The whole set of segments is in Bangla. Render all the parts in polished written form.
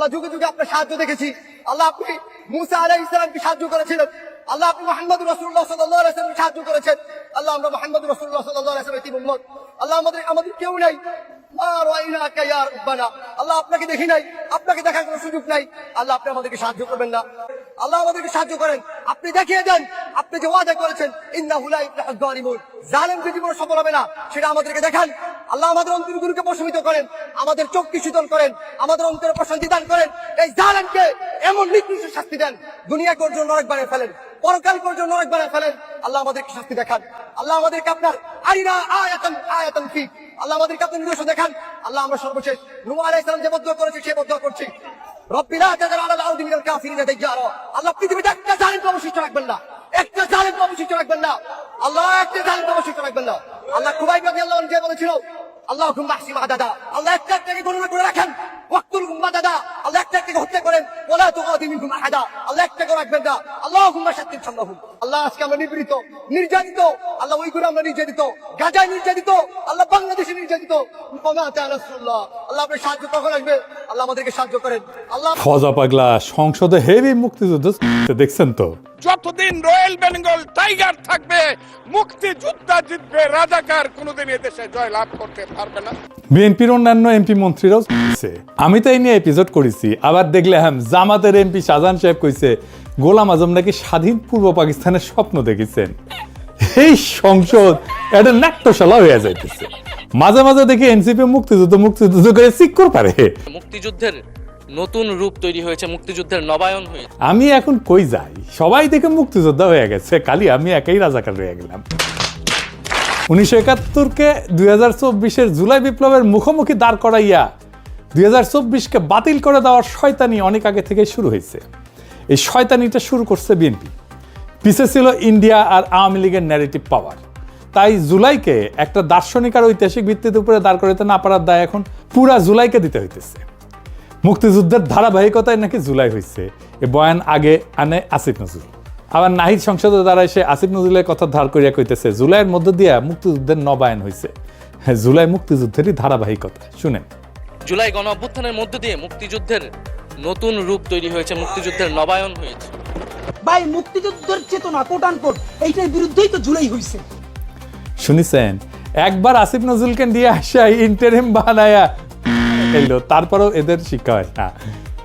আল্লাহ যুগে যুগে আপনার সাহায্য দেখেছি। আল্লাহ আপনি মুসা আলাইহিস সালামকে সাহায্য করেছিলেন। আল্লাহ আপনি মুহাম্মদ রাসূলুল্লাহ সাল্লাল্লাহু আলাইহি ওয়াসাল্লামকে সাহায্য করেছেন। আল্লাহ আমরা মুহাম্মদ রাসূলুল্লাহ সাল্লাল্লাহু আলাইহি ওয়াসাল্লামের উম্মত। আল্লাহ আমাদের কেউ নাই। আল্লাহ আপনাকে দেখি নাই, আপনাকে দেখার কোনো সুযোগ নাই। আল্লাহ আপনি আমাদেরকে সাহায্য করবেন না। আল্লাহ আমাদেরকে সাহায্য করেন, আপনি দেখিয়ে দেন আপনি যে ওয়াদা করেছেন ইন্নাহু লা ইফলাহুল যালিমুন, জালেমকে জীবনে সফল হবে না সেটা আমাদেরকে দেখান। আল্লাহ আমাদের অন্তরগুলোকে প্রশমিত করেন, আমাদের চোখকে শীতল করেন, আমাদের অন্তরে প্রশান্তি দান করেন। এই জালেমকে এমন নিকৃষ্ট শাস্তি দেন, দুনিয়া পর্যন্ত নরক বানিয়ে ফেলেন, পরকাল পর্যন্ত নরক বানিয়ে ফেলেন। আল্লাহ আমাদেরকে শাস্তি দেখান। আল্লাহ আমাদেরকে আপনার আরিনা আয়াতান ফি, আল্লাহ আমাদেরকে আপনার নিদর্শন দেখান। আল্লাহ আমরা সর্বশেষ নূহ আলাইহিস সালাম যে বদুয়া করেছে সে বদুয়া করছি, রব্বিনা তাযার আলাল আরদি মিনাল কাফিরিনা দাইয়ারা। আল্লাহ পৃথিবীতে একটা জালিম অবশিষ্ট রাখবেন না, একটা জালিম অবশিষ্ট রাখবেন না। আল্লাহ একটা জালিম অবশিষ্ট রাখবেন না। আল্লাহ খুবাইব রাদিয়াল্লাহু আনহু যে বলেছিল আল্লাহুম্মা আহসিম আদাদা, আল্লাহ একটা একটাকে গণনা করে রাখেন। ওয়াক্তুলহুম মাদাদা, আল্লাহ একটা একটাকে হত্যা করেন। ওয়ালা তুগাদি মিনহুম আহাদা, আল্লাহ একটাকে রাখবেন না। আল্লাহুম্মা শাত্তিত শামলাহুম। আল্লাহ আজকে আমরা নিপীড়িত, নির্যাতিত। আল্লাহ ওইগুলো আমরা নির্যাতিত, গাজায় নির্যাতিত, আল্লাহ বাংলাদেশে নির্যাতিত। রাসূলুল্লাহ, আল্লাহ আপনার সাহায্য কখন আসবে? আল্লাহ আমাদেরকে সাহায্য করেন। আল্লাহ ফজা পাগলা সংসদে হেভি মুক্তিযুদ্ধ দেখছেন তো? যতদিন রয়্যাল বেঙ্গল টাইগার থাকবে মুক্তিযোদ্ধা জিতবে, রাজাকার কোনোদিন এদেশে জয়লাভ করতে পারবে না। বিএনপির অন্যান্য এমপি মন্ত্রীরাও আমি তো এই নিয়ে এপিসোড করেছি। আবার দেখলাম জামাতের এমপি শাহজাহান সাহেব কইছে গোলাম আজম নাকি স্বাধীন পূর্ব পাকিস্তানের স্বপ্ন দেখেছেন। এই সংসদ একটা নাট্যশালা হয়ে যাইতেছে। মাঝে মাঝে দেখি এনসিপি মুক্তিযুদ্ধ করে সিক্কর পারে। মুক্তিযুদ্ধের নতুন রূপ তৈরি হয়েছে, মুক্তিযুদ্ধের নবায়ন হয়েছে। আমি এখন কই যাই, সবাই দেখে মুক্তিযোদ্ধা হয়ে গেছে, খালি আমি একাই রাজাকার হয়ে গেলাম। 1971-কে 2024-এর জুলাই বিপ্লবের মুখোমুখি দাঁড় করাইয়া 2024-কে বাতিল করে দেওয়ার শয়তানি অনেক আগে থেকে শুরু হয়েছে। এই শয়তানিটা শুরু করছে বিএনপি, পিছে ছিল ইন্ডিয়া আর আওয়ামী লীগের ন্যারেটিভ পাওয়ার। তাই জুলাইকে একটা দার্শনিক আর ঐতিহাসিক ভিত্তির উপরে দাঁড় করাতে না পারার দায় এখন পুরা জুলাইকে দিতে হইতেছে। মুক্তিযুদ্ধের ধারাবাহিকতায় নাকি জুলাই হয়েছে, এ বয়ান আগে আনে আসিফ নজরুল। আবার নাহিদ সংসদে দাঁড়ায় সে আসিফ নজরুলের কথা ধার করিয়া কইতেছে জুলাইয়ের মধ্য দিয়ে মুক্তিযুদ্ধের নবায়ন হয়েছে। হ্যাঁ, জুলাই মুক্তিযুদ্ধেরই ধারাবাহিকতা। শুনেন, জুলাই গণ অভ্যুত্থানের মধ্য দিয়ে মুক্তিযুদ্ধের নতুন রূপ তৈরি হয়েছে, মুক্তিযুদ্ধের নবায়ন হয়েছে। ভাই মুক্তিযুদ্ধের চেতনা কোট আনকোট এইটার বিরুদ্ধেই তো জুলাই হয়েছে। শুনিছেন, একবার আসিফ নজরুলকে দিয়ে আসা ইন্টারিম বানায়া এলো, তারপরেও এদের শিক্ষা হয় না।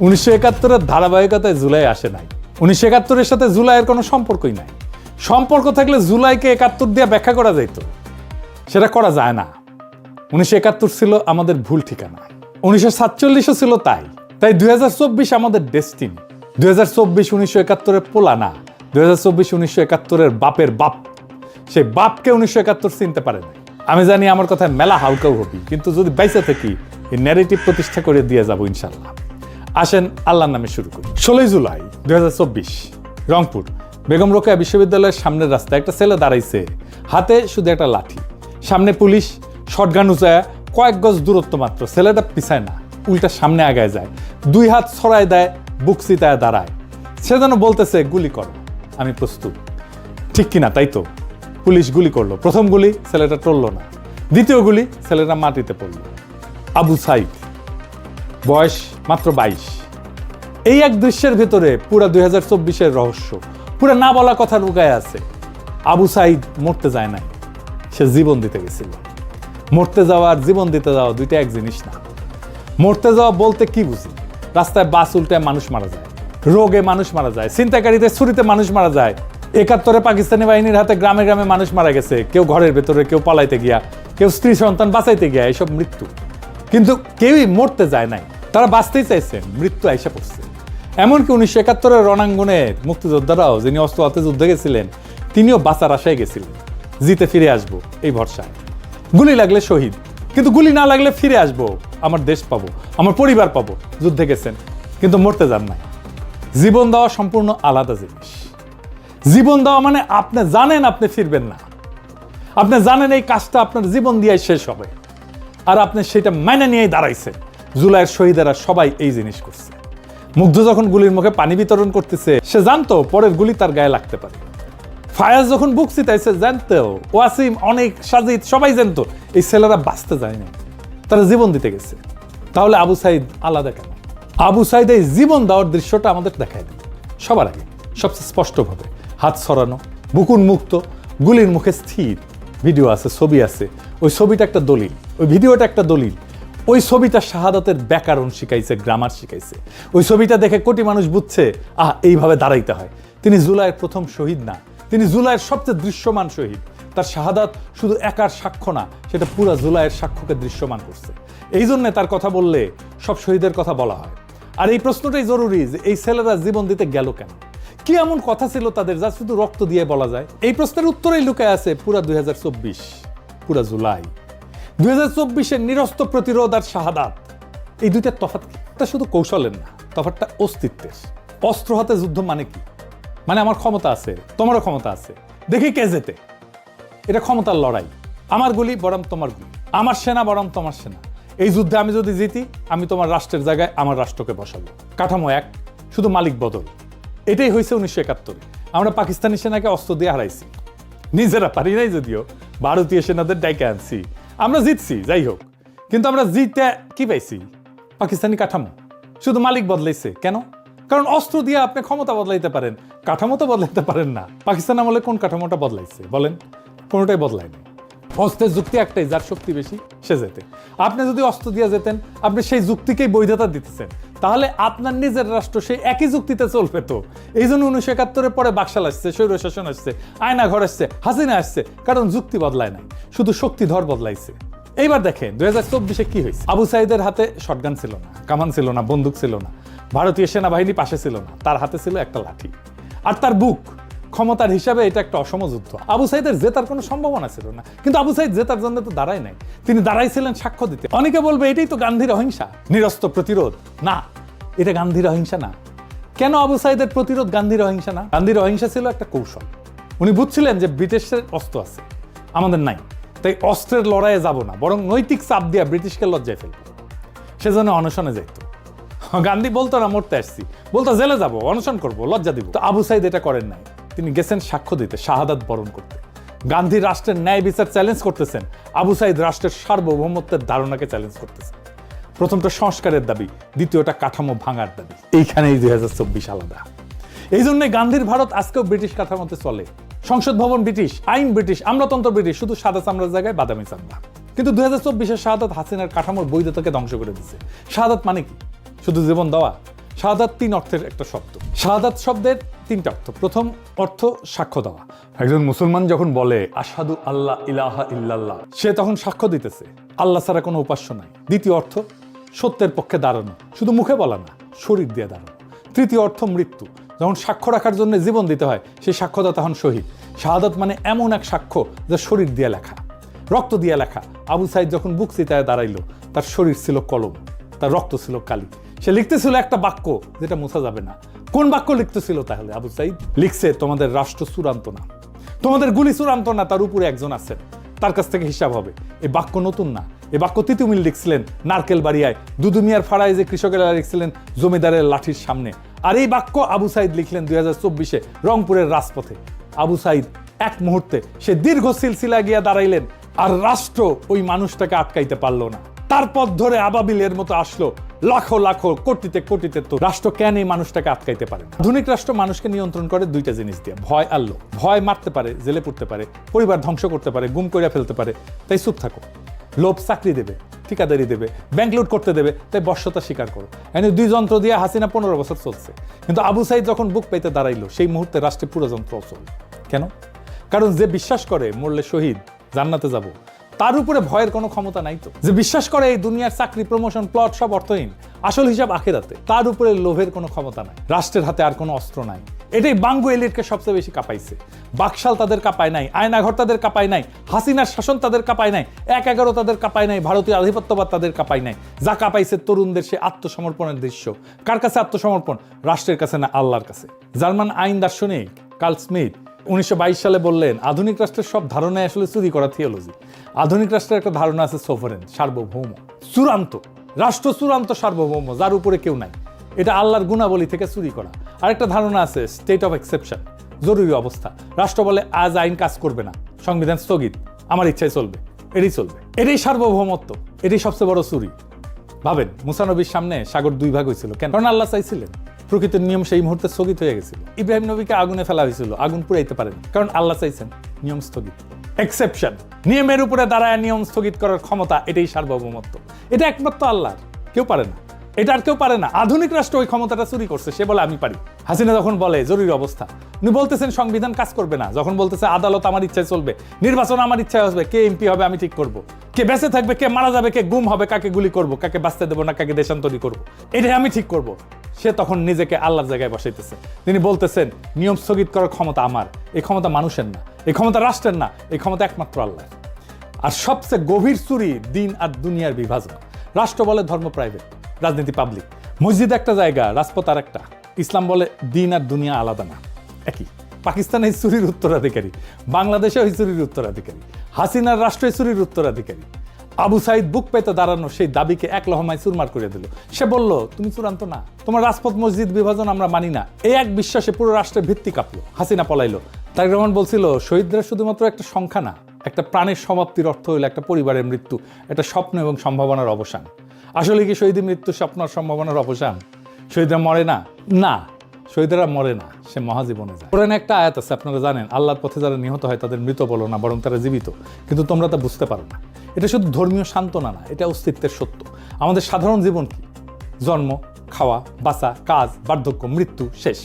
1971-এর ধারাবাহিকতায় জুলাই আসে নাই। 1971-এর সাথে জুলাইয়ের কোনো সম্পর্কই নাই। সম্পর্ক থাকলে জুলাইকে 71 দিয়ে ব্যাখ্যা করা যেত, সেটা করা যায় না। 1971 ছিল আমাদের ভুল ঠিকানা, 1947-ও ছিল তাই 2024 আমাদের ডেস্টিনি। 2024 1971-এর পোলা না, 2024 1971-এর বাপের বাপ। সেই বাপকে 1971 চিনতে পারে না। আমি জানি আমার কথায় মেলা হালকাও হবি, কিন্তু যদি বাইসে থাকি এই ন্যারেটিভ প্রতিষ্ঠা করে দিয়ে যাবো ইনশাল্লাহ। আসেন আল্লাহর নামে শুরু করি। 16 জুলাই 2024 রংপুর বেগম রোকেয়া বিশ্ববিদ্যালয়ের সামনের রাস্তায় একটা ছেলে দাঁড়াইছে, হাতে শুধু একটা লাঠি, সামনে পুলিশ, শটগান উঁচায়, কয়েক গজ দূরত্ব মাত্র। ছেলেটা পিছায় না, উল্টা সামনে আগায় যায়, দুই হাত ছড়ায় দেয়, বুক চিতায় দাঁড়ায়। সে যেন বলতেছে গুলি করো, আমি প্রস্তুত। ঠিক কিনা? তাই তো, পুলিশ গুলি করলো। প্রথম গুলি ছেলেটা টলল না, দ্বিতীয় গুলি ছেলেটা মাটিতে পড়ল। আবু সাইদ, বয়স মাত্র 22। এই এক দৃশ্যের ভেতরে পুরা 2024-এর রহস্য, পুরা না বলা কথা লুকায় আছে। আবু সাইদ মরতে যায় নাই, সে জীবন দিতে গেছিল। মরতে যাওয়া আর জীবন দিতে যাওয়া দুইটা এক জিনিস না। মরতে যাওয়া বলতে কি বুঝি? রাস্তায় বাস উল্টায় মানুষ মারা যায়, রোগে মানুষ মারা যায়, ছিনতাইকারীদের ছুরিতে মানুষ মারা যায়। 71-এ পাকিস্তানি বাহিনীর হাতে গ্রামে গ্রামে মানুষ মারা গেছে, কেউ ঘরের ভেতরে, কেউ পালাইতে গিয়া, কেউ স্ত্রী সন্তান বাঁচাইতে গিয়া, এসব মৃত্যু। কিন্তু কেউই মরতে যায় নাই, তারা বাঁচতেই চাইছেন, মৃত্যু আইসা পড়ছে। এমনকি 1971-এর রণাঙ্গনের মুক্তিযোদ্ধারাও, যিনি অস্ত্র হাতে যুদ্ধে গেছিলেন, তিনিও বাঁচার আশায় গেছিলেন, জিতে ফিরে আসবো এই ভরসায়। গুলি লাগলে শহীদ, কিন্তু গুলি না লাগলে ফিরে আসবো, আমার দেশ পাবো, আমার পরিবার পাবো। যুদ্ধে গেছেন কিন্তু মরতে যান নাই। জীবন দেওয়া সম্পূর্ণ আলাদা জিনিস। জীবন দেওয়া মানে আপনি জানেন আপনি ফিরবেন না, আপনি জানেন এই কাজটা আপনার জীবন দিয়ে শেষ হবে, আর আপনি সেটা মেনে নিয়েই দাঁড়াইছে। জুলাইয়ের শহীদেরা সবাই এই জিনিস করছে। মুগ্ধ যখন গুলির মুখে পানি বিতরণ করতেছে, সে জানতো পরের গুলি তার গায়ে লাগতে পারে। ফায়াজ যখন বুক চিতাইছে, জানতো। ওয়াসিম, অনেক, সাজিদ সবাই জানতো এই ছেলেরা বাঁচতে যায় না, তারা জীবন দিতে গেছে। তাহলে আবু সাইদ আলাদা কেন? আবু সাইদ এই জীবন দেওয়ার দৃশ্যটা আমাদের দেখায় দেবে সবার আগে, সবচেয়ে স্পষ্টভাবে। হাত সরানো, বুকুন মুক্ত, গুলির মুখে স্থির। ভিডিও আছে, ছবি আছে। ওই ছবিটা একটা দলিল, ওই ভিডিওটা একটা দলিল। ওই ছবিটা শাহাদাতের ব্যাকরণ শিখাইছে, গ্রামার শিখাইছে। ওই ছবিটা দেখে কোটি মানুষ বুঝছে এইভাবে দাঁড়াইতে হয়। তিনি জুলাইয়ের প্রথম শহীদ না, তিনি জুলাইয়ের সবচেয়ে দৃশ্যমান শহীদ। তার শাহাদাত শুধু একার সাক্ষ্য না, সেটা পুরো জুলাইয়ের সাক্ষ্যকে দৃশ্যমান করছে। এই জন্যে তার কথা বললে সব শহীদের কথা বলা হয়। আর এই প্রশ্নটাই জরুরি যে এই ছেলেরা জীবন দিতে গেল কেন? কি এমন কথা ছিল তাদের যা শুধু রক্ত দিয়ে বলা যায়? এই প্রশ্নের উত্তরেই লুকায় আছে পুরা 2024, পুরা জুলাই। 2024-এর নিরস্ত প্রতিরোধ আর শাহাদাত, এই দুইটার তফাৎ কি? এটা শুধু কৌশলের না, তফাৎটা অস্তিত্বের। অস্ত্র হাতে যুদ্ধ মানে কি? মানে আমার ক্ষমতা আছে, তোমারও ক্ষমতা আছে, দেখি কে জেতে। এটা ক্ষমতার লড়াই। আমার গুলি বরং তোমার গুলি, আমার সেনা বরং তোমার সেনা। এই যুদ্ধে আমি যদি জিতি, আমি তোমার রাষ্ট্রের জায়গায় আমার রাষ্ট্রকে বসাবো। কাঠামো এক, শুধু মালিক বদল। এটাই হয়েছে 1971-এ। আমরা পাকিস্তানি সেনাকে অস্ত্র দিয়ে হারাইছি, নিজেরা পারি নাই যদিও, ভারতীয় সেনাদের ডাইকে আনছি। আমরা জিতছি, যাই হোক, কিন্তু আমরা জিতে কি পাইছি? পাকিস্তানি কাঠামো, শুধু মালিক বদলাইছে। কেন? কারণ অস্ত্র দিয়ে আপনি ক্ষমতা বদলাইতে পারেন, কাঠামো তো বদলাইতে পারেন না। পাকিস্তান আমলে কোন কাঠামোটা বদলাইছে বলেন? কোনোটাই বদলায় না। অস্ত্রের যুক্তি একটাই, যার শক্তি বেশি সে যেতে। আপনি যদি অস্ত্র দিয়ে যেতেন, আপনি সেই যুক্তিকেই বৈধতা দিতেছেন, তাহলে আপনার নিজের রাষ্ট্র সেই একই যুক্তিতে চলবে তো। এই জন্য 1971-এর পরে বাকশাল আসছে, স্বৈরশাসন আসছে, আয়নাঘর আসছে, হাসিনা আসছে, কারণ যুক্তি বদলায় নাই, শুধু শক্তিধর বদলাইছে। এইবার দেখেন 2024-এ কি হয়েছে। আবু সাইদের হাতে শটগান ছিল না, কামান ছিল না, বন্দুক ছিল না, ভারতীয় সেনাবাহিনী পাশে ছিল না, তার হাতে ছিল একটা লাঠি আর তার বুক। ক্ষমতার হিসাবে এটা একটা অসম যুদ্ধ। আবু সাইদের জেতার কোনো সম্ভাবনা ছিল না, কিন্তু আবু সাইদ জেতার জন্য তো দাঁড়ায় নাই, তিনি দাঁড়াইছিলেন সাক্ষ্য দিতে। অনেকে বলবে এটাই তো গান্ধীর অহিংসা, নিরস্ত প্রতিরোধ। না, এটা গান্ধীর অহিংসা না। কেন আবু সাইদের প্রতিরোধ গান্ধীর অহিংসা না? গান্ধীর অহিংসা ছিল একটা কৌশল। উনি বুঝছিলেন যে ব্রিটিশের অস্ত্র আছে, আমাদের নাই, তাই অস্ত্রের লড়াইয়ে যাব না, বরং নৈতিক চাপ দিয়া ব্রিটিশকে লজ্জায় ফেলব। সেজন্য অনশনে যাইত। গান্ধী বলতো না মরতে আসছি, বলতো জেলে যাব, অনশন করব, লজ্জা দিব। তো আবু সাইদ এটা করেন নাই, তিনি গেছেন সাক্ষ্য দিতে, শাহাদাত বরণ করতে। গান্ধী রাষ্ট্রের ন্যায় বিচার চ্যালেঞ্জ করতেছেন, আবু সাইদ রাষ্ট্রের সার্বভৌমত্বের ধারণাকে চ্যালেঞ্জ করতেছেন। প্রথমটা সংস্কারের দাবি, দ্বিতীয়টা কাঠামো ভাঙার দাবি। এইখানেই 2024 আলাদা। এই জন্য গান্ধীর ভারত আজকেও ব্রিটিশ কাঠামোতে চলে। সংসদ ভবন ব্রিটিশ, আইন ব্রিটিশ, আমলাতন্ত্র ব্রিটিশ, শুধু সাদা চামড়ার জায়গায় বাদামি চামড়া। কিন্তু 2024-এর শাহাদাত হাসিনার কাঠামোর বৈধতাকে ধ্বংস করে দিচ্ছে। শাহাদাত মানে কি? শুধু জীবন দেওয়া? শাহাদাত 3 অর্থের একটা শব্দ। শাহাদাত শব্দের 3টা অর্থ। প্রথম অর্থ সাক্ষ্য দেওয়া। একজন মুসলমান যখন বলে আশহাদু আল্লাহ ইলাহা ইল্লাল্লাহ, সে তখন সাক্ষ্য দিতেছে আল্লাহ ছাড়া কোনো উপাস্য নাই। দ্বিতীয় অর্থ সত্যের পক্ষে দাঁড়ানো, শুধু মুখে বলা না, শরীর দিয়ে দাঁড়ানো। তৃতীয় অর্থ মৃত্যু, যখন সাক্ষ্য রাখার জন্য জীবন দিতে হয়, সেই সাক্ষ্যদাতা হন শহীদ। শাহাদাত মানে এমন এক সাক্ষ্য যা শরীর দিয়ে লেখা, রক্ত দিয়ে লেখা। আবু সাইদ যখন বুক চিতায় দাঁড়াইলো, তার শরীর ছিল কলম, তার রক্ত ছিল কালি। সে লিখতেছিল একটা বাক্য যেটা মোছা যাবে না। কোন বাক্য লিখতেছিল তাহলে আবু সাইদ? লিখছে তোমাদের রাষ্ট্র চূড়ান্ত না, তোমাদের গুলি চূড়ান্ত না, তার উপরে একজন আছেন, তার কাছ থেকে হিসাব হবে। এই বাক্য নতুন না, এই বাক্য তিতুমিল লিখছিলেন নারকেল বাড়িয়ায়, দুদুমিয়ার ফাড়ায় যে কৃষকেরা লিখছিলেন জমিদারের লাঠির সামনে। আর এই বাক্য আবু সাইদ লিখলেন 2024-এ রংপুরের রাজপথে। আবু সাইদ এক মুহূর্তে সে দীর্ঘ সিলসিলা গিয়া দাঁড়াইলেন, আর রাষ্ট্র ওই মানুষটাকে আটকাইতে পারলো না। তার পথ ধরে আবাবিলের মতো আসলো লাখো লাখো কোটিতে কোটিতে। তো রাষ্ট্র কেন এই মানুষটাকে আটকাইতে পারে? আধুনিক রাষ্ট্র মানুষকে নিয়ন্ত্রণ করে 2টা জিনিস দিয়ে, ভয় আর লোভ। ভয় মারতে পারে, জেলে পড়তে পারে, পরিবার ধ্বংস করতে পারে, গুম করে ফেলতে পারে, তাই চুপ থাকো। লোভ চাকরি দেবে, ঠিকাদারি দেবে, ব্যাংক লুট করতে দেবে, তাই বশ্যতা স্বীকার করো। এনে 2 যন্ত্র দিয়ে হাসিনা 15 বছর চলছে। কিন্তু আবু সাইদ যখন বুক পাইতে দাঁড়াইলো, সেই মুহূর্তে রাষ্ট্রে পুরো যন্ত্র অচল। কেন? কারণ যে বিশ্বাস করে মরলে শহীদ, জান্নাতে যাব, তার উপরে ভয়ের কোনো ক্ষমতা নাই। তো যে বিশ্বাস করে এই দুনিয়ার চাকরি, প্রমোশন, প্লট সব অর্থহীন, আসল হিসাব আখিরাতে, তার উপরে লোভের কোনো ক্ষমতা নাই। রাষ্ট্রের হাতে আর কোনো অস্ত্র নাই। এটাই বাঙ্গু এলিটকে সবচেয়ে বেশি কাঁপাইছে। বাকশাল তাদের কাঁপায় নাই, আয়নাঘর তাদের কাঁপায় নাই, হাসিনার শাসন তাদের কাঁপায় নাই, 1/11 তাদের কাঁপায় নাই, ভারতীয় আধিপত্যবাদ তাদের কাঁপায় নাই। যা কাঁপাইছে তরুণদের সে আত্মসমর্পণের দৃশ্য। কার কাছে আত্মসমর্পণ? রাষ্ট্রের কাছে না, আল্লাহর কাছে। জার্মান আইন দার্শনিক কার্ল স্মিথ 1922 সালে বললেন, আধুনিক রাষ্ট্রের সব ধারণায় আসলে চুরি করা থিওলজি। আধুনিক রাষ্ট্রের একটা ধারণা আছে সোভারেন, সার্বভৌম, চূড়ান্ত রাষ্ট্র, চূড়ান্ত সার্বভৌম, যার উপরে কেউ নাই। এটা আল্লাহর গুণাবলী থেকে চুরি করা। আরেকটা ধারণা আছে স্টেট অফ এক্সেপশন, জরুরি অবস্থা। রাষ্ট্র বলে আজ আইন কাজ করবে না, সংবিধান স্থগিত, আমার ইচ্ছায় চলবে, এটাই চলবে। এটাই সার্বভৌমত্ব, এটাই সবচেয়ে বড় চুরি। ভাবেন মুসা নবীর সামনে সাগর 2 ভাগ হয়েছিল কেন? কারণ আল্লাহ চাইছিলেন। প্রকৃতির নিয়ম সেই মুহূর্তে স্থগিত হয়ে গেছিল। ইব্রাহিম নবীকে আগুনে ফেলা হয়েছিল, আগুন পুড়াইতে পারেন কারণ আল্লাহ চাইছেন, নিয়ম স্থগিত। এক্সেপশন, নিয়মের উপরে দাঁড়ায় নিয়ম স্থগিত করার ক্ষমতা, এটাই সার্বভৌমত্ব। এটা একমাত্র আল্লাহর, কেউ পারে না। এটা আর কেউ পারে না। আধুনিক রাষ্ট্র ওই ক্ষমতাটা চুরি করছে, সে বলে আমি পারি। হাসিনা যখন বলে জরুরি অবস্থা, উনি বলতেছেন সংবিধান কাজ করবে না, যখন বলতেছে আদালত আমার ইচ্ছায় চলবে, নির্বাচন আমার ইচ্ছায় আসবে, কে এমপি হবে আমি ঠিক করব, কে বেঁচে থাকবে, কে মারা যাবে, কে গুম হবে, কাকে গুলি করব, কাকে বাঁচতে দেবো না, কাকে দেশান্তরী করব, এটাই আমি ঠিক করব। সে তখন নিজেকে আল্লাহর জায়গায় বসাইতেছে। তিনি বলতেছেন নিয়ম স্থগিত করার ক্ষমতা আমার, এই ক্ষমতা মানুষের না, এই ক্ষমতা রাষ্ট্রের না, এই ক্ষমতা একমাত্র আল্লাহর। আর সবচেয়ে গভীর চুরি দিন আর দুনিয়ার বিভাজন। রাষ্ট্র বলে ধর্ম প্রাইভেট, রাজনীতি পাবলিক। মসজিদ একটা জায়গা, রাজপথ আর একটা। ইসলাম বলে দিন আর দুনিয়া আলাদা না, একই। পাকিস্তান এই চুরির উত্তরাধিকারী, বাংলাদেশে ওই চুরির উত্তরাধিকারী, হাসিনার রাষ্ট্রীয় চুরির উত্তরাধিকারী। আবু সাইদ বুক পেতে দাঁড়ানো সেই দাবিকে এক লহমায় চুরমার করে দিল। সে বলল তুমি চূড়ান্ত না, তোমার রাজপথ মসজিদ বিভাজন আমরা মানি না। এই এক বিশ্বাসে পুরো রাষ্ট্রের ভিত্তি কাঁপলো। হাসিনা পলাইলো। তারেক রহমান বলছিল শহীদরা শুধুমাত্র একটা সংখ্যা না, একটা প্রাণের সমাপ্তির অর্থ হইল একটা পরিবারের মৃত্যু, একটা স্বপ্ন এবং সম্ভাবনার অবসান। আসলে কি শহীদের মৃত্যু স্বপ্ন আর সম্ভাবনার অবসান? শহীদরা মরে না, না শহীদরা মরে না, সে মহাজীবনে যায়। কোরআনে একটা আয়াত আছে আপনারা জানেন, আল্লাহর পথে যারা নিহত হয় তাদের মৃত বলো না, বরং তারা জীবিত। কিন্তু তোমরা তা বুঝতে পারো না। এটা শুধু ধর্মীয় সান্ত্বনা না, এটা অস্তিত্বের সত্য। আমাদের সাধারণ জীবন কি? জন্ম, খাওয়া, বাঁচা, কাজ, বার্ধক্য, মৃত্যু, শেষ,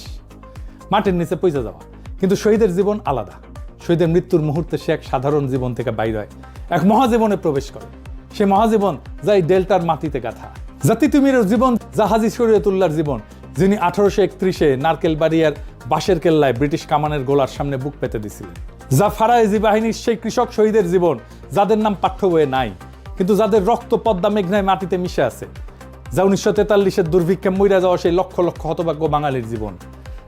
মাটির নিচে পৌঁছে যাওয়া। কিন্তু শহীদের জীবন আলাদা। শহীদের মৃত্যুর মুহূর্তে সে এক সাধারণ জীবন থেকে বাইর হয়, এক মহাজীবনে প্রবেশ করে। সে মহাজীবন যা এই ডেল্টার মাটিতে গাঁথা। জাতি তুমির জীবন জাহাজি শরীয়তুল্লাহর জীবন, যিনি 1831-এ নারকেলবাড়িয়ার বাঁশের কেল্লায় ব্রিটিশ কামানের গোলার সামনে বুক পেতে দিছিলেন। যা ফারায়েজি বাহিনীর সেই কৃষক শহীদের জীবন, যাদের নাম পাঠ্য বইয়ে নাই, কিন্তু যাদের রক্ত পদ্মা মেঘনায় মাটিতে মিশে আছে। যা 1943-এর দুর্ভিক্ষে মইরা যাওয়া সেই লক্ষ লক্ষ হতভাগ্য বাঙালির জীবন,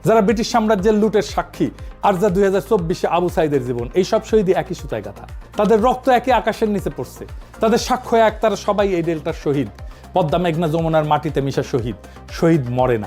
যারা ব্রিটিশ সাম্রাজ্যের লুটের সাক্ষী, আর যা 2024-এ আবু সাইদের জীবন। এই সব শহীদই একই সুতায় গাঁথা। তাদের রক্ত একই আকাশের নিচে পড়ছে, তাদের সাক্ষ্য এক, তারা সবাই এই ডেল্টার শহীদ। পদ্মা মেঘনা যমুনার মাটিতে মিশা শহীদ। শহীদ মরে না।